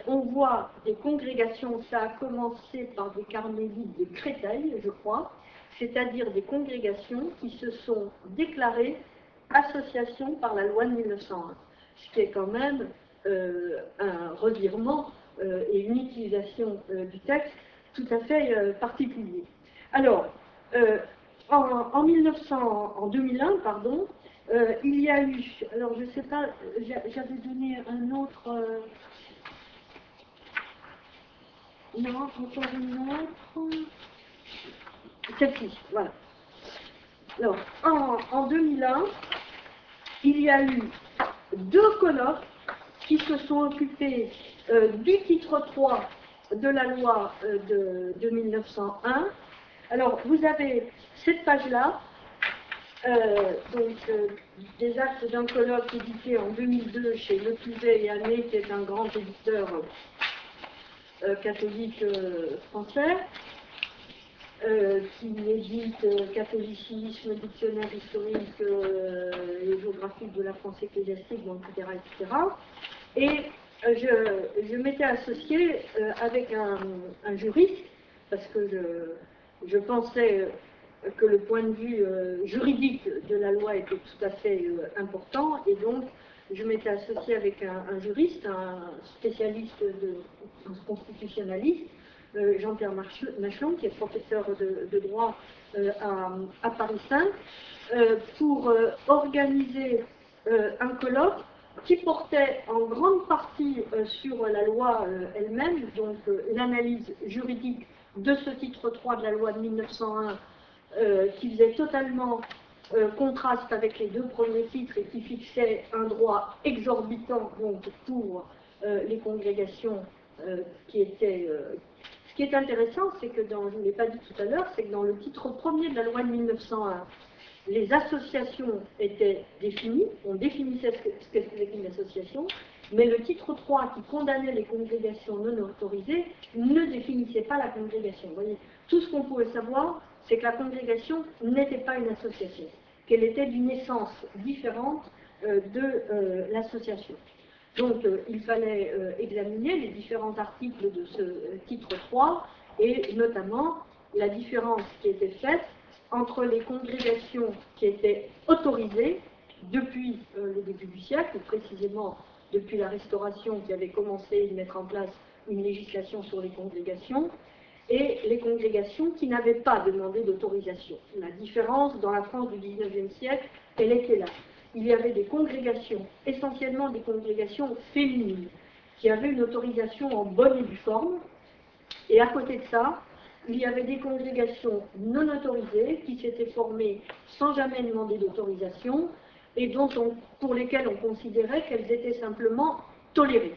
on voit des congrégations, ça a commencé par des carmélites de Créteil, je crois, c'est-à-dire des congrégations qui se sont déclarées associations par la loi de 1901. Ce qui est quand même un revirement et une utilisation du texte tout à fait particulier. Alors, en 2001, pardon, il y a eu, alors je ne sais pas, j'avais donné un autre, non, encore une autre, celle-ci, voilà. Alors, en 2001, il y a eu 2 colloques qui se sont occupés du titre 3 de la loi de 1901. Alors, vous avez cette page-là, des actes d'un colloque édité en 2002 chez Le Touvet et Ané, qui est un grand éditeur catholique français, qui édite catholicisme, dictionnaire historique et géographique de la France ecclésiastique, bon, etc., etc. Et je m'étais associée avec un juriste, parce que je pensais que le point de vue juridique de la loi était tout à fait important, et donc je m'étais associée avec un juriste, un spécialiste un constitutionnaliste, Jean-Pierre Machelon, qui est professeur de droit à Paris 5, pour organiser un colloque qui portait en grande partie sur la loi elle-même, donc l'analyse juridique de ce titre 3 de la loi de 1901, qui faisait totalement contraste avec les 2 premiers titres et qui fixait un droit exorbitant donc, pour les congrégations qui étaient... Ce qui est intéressant, c'est que je ne l'ai pas dit tout à l'heure, c'est que dans le titre premier de la loi de 1901, les associations étaient définies, on définissait ce que c'était qu'une association, mais le titre 3 qui condamnait les congrégations non autorisées ne définissait pas la congrégation. Vous voyez, tout ce qu'on pouvait savoir, c'est que la congrégation n'était pas une association, qu'elle était d'une essence différente de l'association. Donc, il fallait examiner les différents articles de ce titre 3 et notamment la différence qui était faite entre les congrégations qui étaient autorisées depuis le début du siècle, ou précisément depuis la Restauration qui avait commencé à mettre en place une législation sur les congrégations, et les congrégations qui n'avaient pas demandé d'autorisation. La différence dans la France du XIXe siècle, elle était là. Il y avait des congrégations, essentiellement des congrégations féminines, qui avaient une autorisation en bonne et due forme, et à côté de ça, il y avait des congrégations non autorisées qui s'étaient formées sans jamais demander d'autorisation et pour lesquelles on considérait qu'elles étaient simplement tolérées.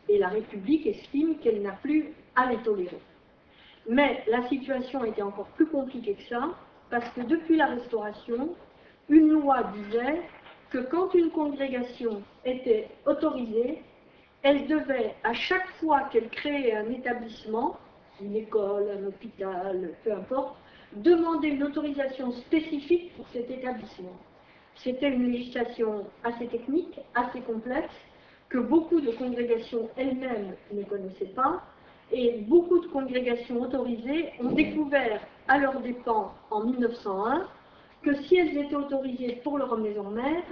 Et la République estime qu'elle n'a plus à les tolérer. Mais la situation était encore plus compliquée que ça, parce que depuis la Restauration, une loi disait que quand une congrégation était autorisée, elle devait, à chaque fois qu'elle créait un établissement, une école, un hôpital, peu importe, demander une autorisation spécifique pour cet établissement. C'était une législation assez technique, assez complexe, que beaucoup de congrégations elles-mêmes ne connaissaient pas, et beaucoup de congrégations autorisées ont découvert à leurs dépens en 1901 que si elles étaient autorisées pour leur maison mère,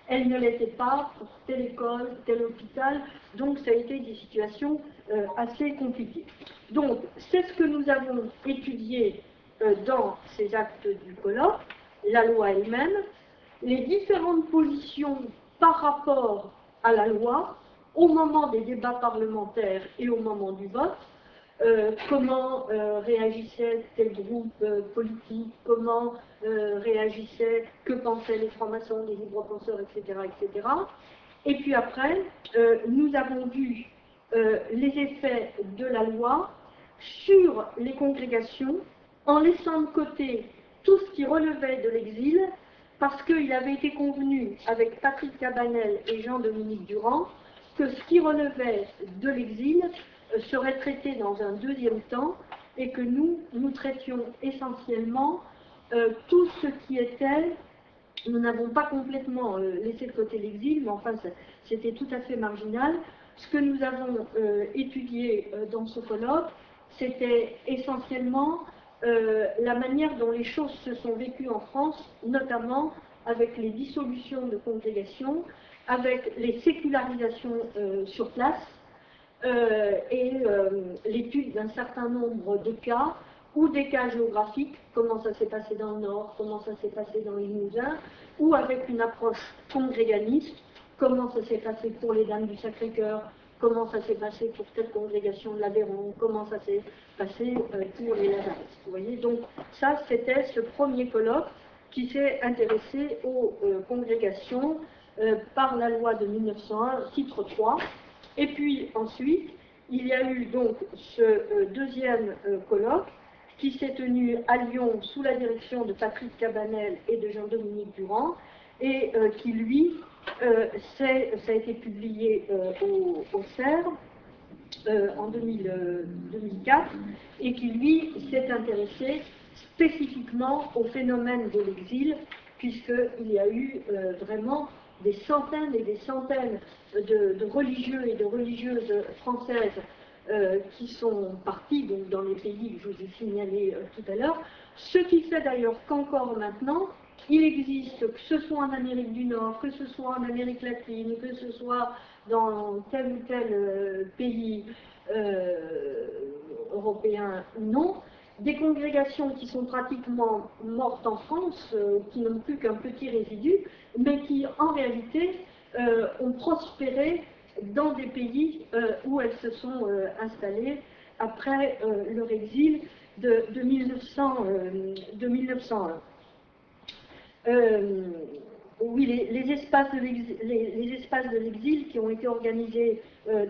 elles ne l'étaient pas pour telle école, tel hôpital, donc ça a été des situations assez compliquées. Donc, c'est ce que nous avons étudié dans ces actes du colloque, la loi elle-même, les différentes positions par rapport à la loi, au moment des débats parlementaires et au moment du vote, comment réagissait tel groupe politique, comment réagissaient, que pensaient les francs-maçons, les libres-penseurs, etc., etc. Et puis après, nous avons vu les effets de la loi sur les congrégations, en laissant de côté tout ce qui relevait de l'exil, parce qu'il avait été convenu avec Patrick Cabanel et Jean-Dominique Durand que ce qui relevait de l'exil serait traité dans un deuxième temps, et que nous traitions essentiellement tout ce qui était, nous n'avons pas complètement laissé de côté l'exil, mais enfin c'était tout à fait marginal. Ce que nous avons étudié dans ce colloque, c'était essentiellement la manière dont les choses se sont vécues en France, notamment avec les dissolutions de congrégations, avec les sécularisations sur place, et l'étude d'un certain nombre de cas, ou des cas géographiques, comment ça s'est passé dans le Nord, comment ça s'est passé dans les Limousin, ou avec une approche congréganiste, comment ça s'est passé pour les Dames du Sacré-Cœur, comment ça s'est passé pour telle congrégation de l'Aveyron, comment ça s'est passé pour les Lazaristes. Vous voyez, donc ça c'était ce premier colloque qui s'est intéressé aux congrégations par la loi de 1901, titre 3. Et puis ensuite, il y a eu donc ce deuxième colloque qui s'est tenu à Lyon sous la direction de Patrick Cabanel et de Jean-Dominique Durand, et qui lui, ça a été publié au CERF en 2004, et qui lui s'est intéressé spécifiquement au phénomène de l'exil, puisqu'il y a eu vraiment des centaines et des centaines de religieux et de religieuses françaises qui sont partis donc, dans les pays que je vous ai signalés tout à l'heure, ce qui fait d'ailleurs qu'encore maintenant, il existe, que ce soit en Amérique du Nord, que ce soit en Amérique latine, que ce soit dans tel ou tel pays européen ou non, des congrégations qui sont pratiquement mortes en France, qui n'ont plus qu'un petit résidu, mais qui en réalité ont prospéré dans des pays où elles se sont installées après leur exil de 1901. Oui, les espaces de l'exil qui ont été organisés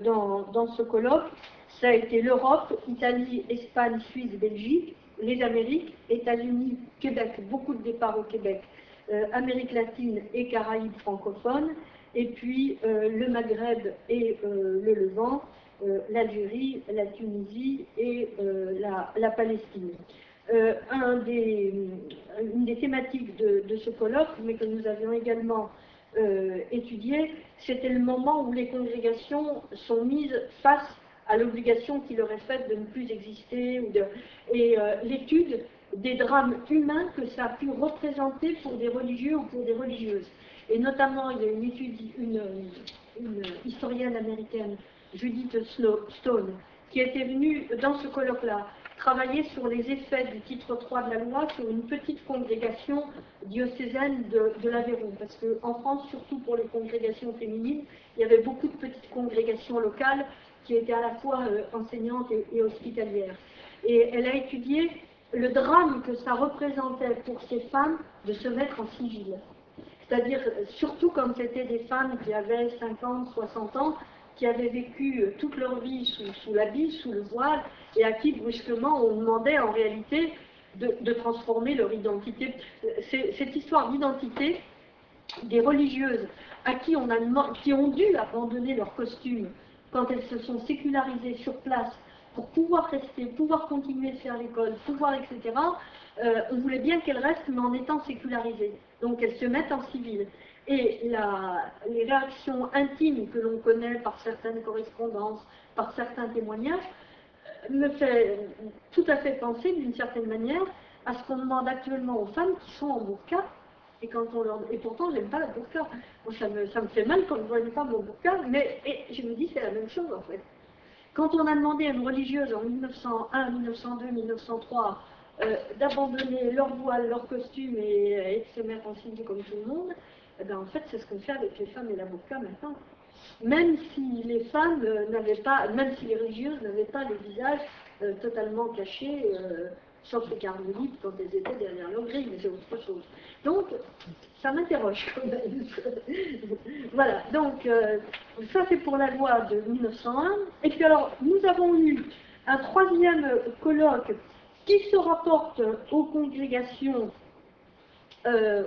dans ce colloque, ça a été l'Europe, Italie, Espagne, Suisse, Belgique, les Amériques, États-Unis, Québec, beaucoup de départs au Québec, Amérique latine et Caraïbes francophones, et puis le Maghreb et le Levant, l'Algérie, la Tunisie et la Palestine. Une des thématiques de ce colloque, mais que nous avions également étudié, c'était le moment où les congrégations sont mises face à l'obligation qui leur est faite de ne plus exister, et l'étude des drames humains que ça a pu représenter pour des religieux ou pour des religieuses. Et notamment, il y a une historienne américaine, Judith Stone, qui était venue dans ce colloque-là travailler sur les effets du titre 3 de la loi sur une petite congrégation diocésaine de l'Aveyron. Parce qu'en France, surtout pour les congrégations féminines, il y avait beaucoup de petites congrégations locales qui étaient à la fois enseignantes et hospitalières. Et elle a étudié le drame que ça représentait pour ces femmes de se mettre en civil. C'est-à-dire, surtout comme c'était des femmes qui avaient 50, 60 ans, qui avaient vécu toute leur vie sous l'habit, sous le voile, et à qui brusquement on demandait en réalité de transformer leur identité. Cette histoire d'identité des religieuses à qui qui ont dû abandonner leur costume quand elles se sont sécularisées sur place pour pouvoir rester, pouvoir continuer de faire l'école, pouvoir, etc., on voulait bien qu'elles restent, mais en étant sécularisées. Donc elles se mettent en civil. Et les réactions intimes que l'on connaît par certaines correspondances, par certains témoignages, me fait tout à fait penser, d'une certaine manière, à ce qu'on demande actuellement aux femmes qui sont en burqa. Et pourtant, j'aime pas la burqa. Moi, ça me fait mal quand je vois une femme en burqa, mais je me dis c'est la même chose en fait. Quand on a demandé à une religieuse en 1901, 1902, 1903 d'abandonner leur voile, leur costume et de se mettre en signe comme tout le monde, eh bien, en fait, c'est ce qu'on fait avec les femmes et la burqa maintenant. Même si les femmes n'avaient pas, même si les religieuses n'avaient pas les visages totalement cachés, sauf les carmélites quand elles étaient derrière leur grille, mais c'est autre chose. Donc, ça m'interroge quand même. Voilà, donc ça c'est pour la loi de 1901. Et puis alors, nous avons eu un troisième colloque qui se rapporte aux congrégations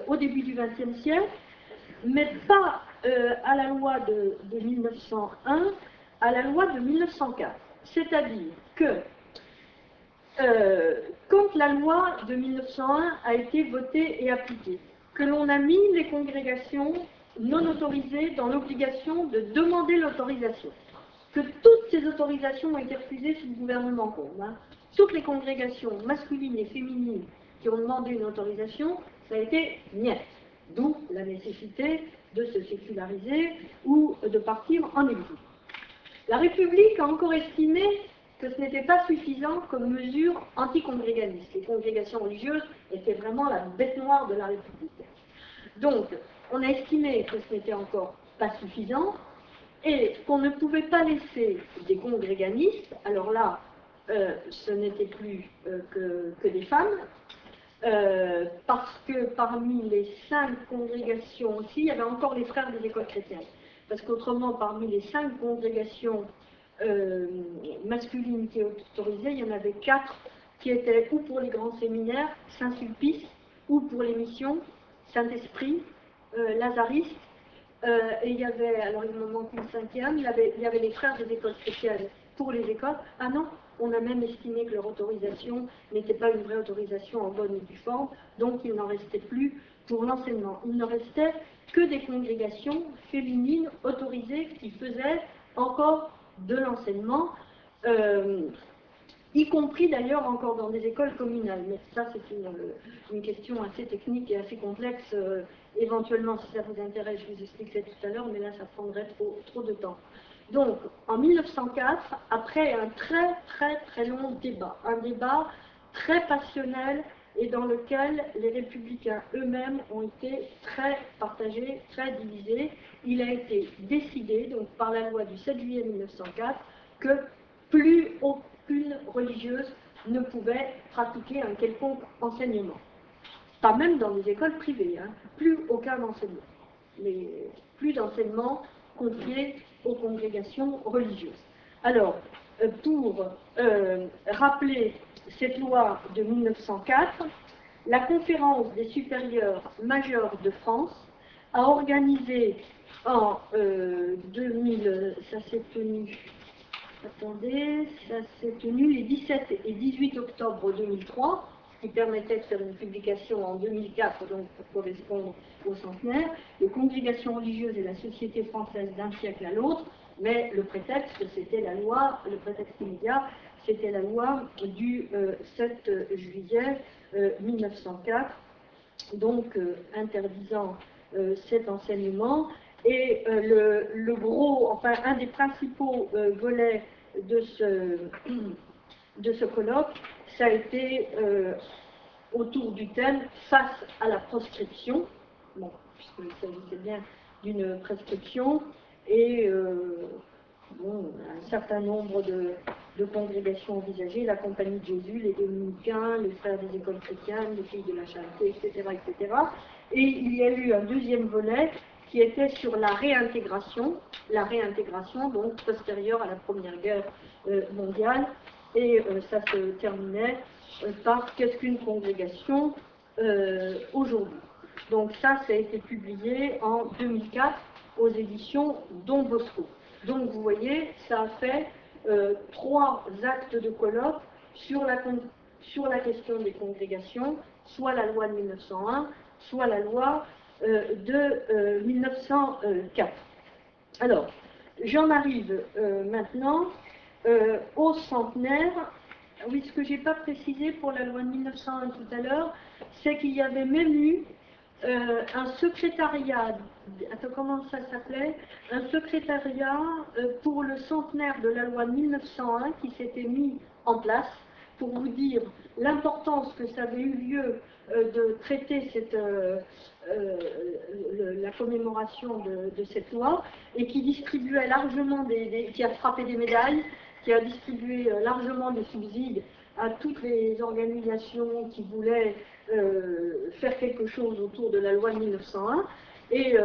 au début du XXe siècle, mais pas à la loi de 1901, à la loi de 1904. C'est-à-dire que quand la loi de 1901 a été votée et appliquée, que l'on a mis les congrégations non autorisées dans l'obligation de demander l'autorisation, que toutes ces autorisations ont été refusées sous le gouvernement Combes, hein. Toutes les congrégations masculines et féminines qui ont demandé une autorisation, ça a été niet. D'où la nécessité de se séculariser ou de partir en exil. La République a encore estimé que ce n'était pas suffisant comme mesure anticongrégaliste. Les congrégations religieuses étaient vraiment la bête noire de la République. Donc, on a estimé que ce n'était encore pas suffisant et qu'on ne pouvait pas laisser des congréganistes, alors là, ce n'était plus que des femmes, parce que parmi les 5 congrégations aussi, il y avait encore les frères des écoles chrétiennes. Parce qu'autrement, parmi les 5 congrégations masculines qui étaient autorisées, il y en avait 4 qui étaient ou pour les grands séminaires, Saint-Sulpice, ou pour les missions, Saint-Esprit, Lazariste, et il y avait, alors il me manque une 5e, il y avait les frères des écoles chrétiennes pour les écoles. Ah non, on a même estimé que leur autorisation n'était pas une vraie autorisation en bonne et due forme, donc il n'en restait plus pour l'enseignement. Il ne restait que des congrégations féminines autorisées qui faisaient encore de l'enseignement, y compris d'ailleurs encore dans des écoles communales. Mais ça, c'est une question assez technique et assez complexe. Éventuellement, si ça vous intéresse, je vous expliquerai tout à l'heure, mais là, ça prendrait trop de temps. Donc, en 1904, après un très long débat, un débat très passionnel et dans lequel les républicains eux-mêmes ont été très partagés, très divisés, il a été décidé, donc par la loi du 7 juillet 1904, que plus aucune religieuse ne pouvait pratiquer un quelconque enseignement. Pas même dans les écoles privées, hein, plus aucun enseignement. Plus d'enseignement confié aux congrégations religieuses. Alors, pour rappeler cette loi de 1904, la conférence des supérieurs majeurs de France a organisé en 2000, ça s'est tenu, attendez, ça s'est tenu les 17 et 18 octobre 2003, qui permettait de faire une publication en 2004, donc pour correspondre au centenaire, les congrégations religieuses et la société française d'un siècle à l'autre, mais le prétexte, c'était la loi, le prétexte immédiat, c'était la loi du 7 juillet 1904, donc interdisant cet enseignement. Et le gros, enfin un des principaux volets de ce colloque, ça a été autour du thème « Face à la proscription », bon, puisqu'il s'agissait bien d'une prescription, et bon, un certain nombre de congrégations envisagées, la Compagnie de Jésus, les Dominicains, les Frères des Écoles chrétiennes, les Filles de la Charité, etc., etc. Et il y a eu un deuxième volet qui était sur la réintégration donc postérieure à la Première Guerre mondiale, et ça se terminait par qu'est-ce qu'une congrégation aujourd'hui. Donc ça a été publié en 2004 aux éditions Don Bosco. Donc vous voyez, ça a fait 3 actes de colloque sur la question des congrégations, soit la loi de 1901, soit la loi de 1904. Alors, j'en arrive maintenant au centenaire. Oui, ce que je n'ai pas précisé pour la loi de 1901 tout à l'heure, c'est qu'il y avait même eu un secrétariat, attends, comment ça s'appelait? Un secrétariat pour le centenaire de la loi de 1901 qui s'était mis en place pour vous dire l'importance que ça avait eu lieu de traiter la commémoration de cette loi, et qui distribuait largement qui a frappé des médailles, qui a distribué largement des subsides à toutes les organisations qui voulaient faire quelque chose autour de la loi de 1901. Et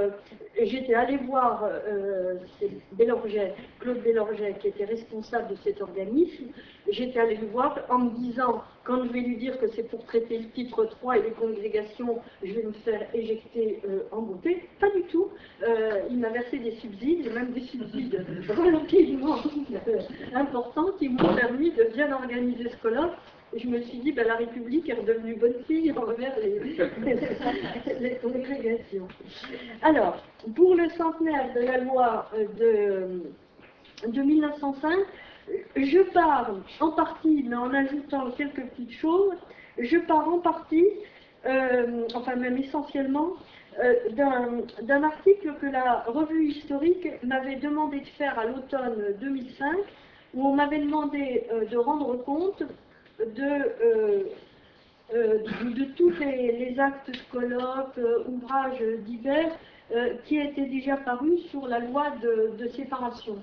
j'étais allée voir Claude Bellorget, qui était responsable de cet organisme. J'étais allée le voir en me disant, quand je vais lui dire que c'est pour traiter le titre 3 et les congrégations, je vais me faire éjecter en beauté. Pas du tout. Il m'a versé des subsides, et même des subsides relativement importants, qui m'ont permis de bien organiser ce colloque. Et je me suis dit, ben, la République est redevenue bonne fille envers les congrégations. Alors, pour le centenaire de la loi de 1905, je pars en partie, mais en ajoutant quelques petites choses, je pars en partie, enfin même essentiellement, d'un article que la revue historique m'avait demandé de faire à l'automne 2005, où on m'avait demandé de rendre compte de tous les actes de colloques, ouvrages divers qui étaient déjà parus sur la loi de séparation.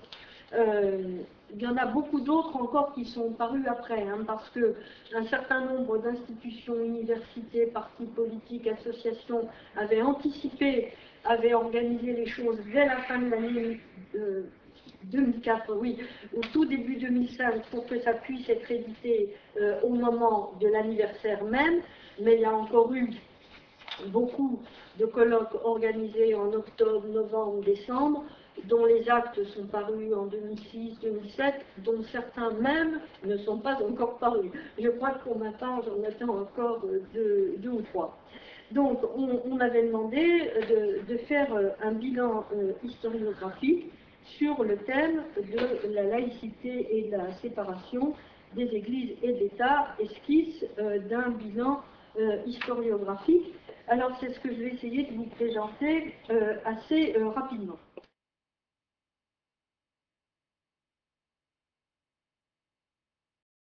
Il y en a beaucoup d'autres encore qui sont parus après, hein, parce qu'un certain nombre d'institutions, universités, partis politiques, associations avaient anticipé, avaient organisé les choses dès la fin de l'année 2004, oui, au tout début 2005, pour que ça puisse être édité au moment de l'anniversaire même, mais il y a encore eu beaucoup de colloques organisés en octobre, novembre, décembre, dont les actes sont parus en 2006, 2007, dont certains même ne sont pas encore parus. Je crois que pour ma part, j'en attends encore deux ou trois. Donc, on m'avait demandé de faire un bilan historiographique sur le thème de la laïcité et de la séparation des églises et de l'État, esquisse d'un bilan historiographique. Alors c'est ce que je vais essayer de vous présenter assez rapidement.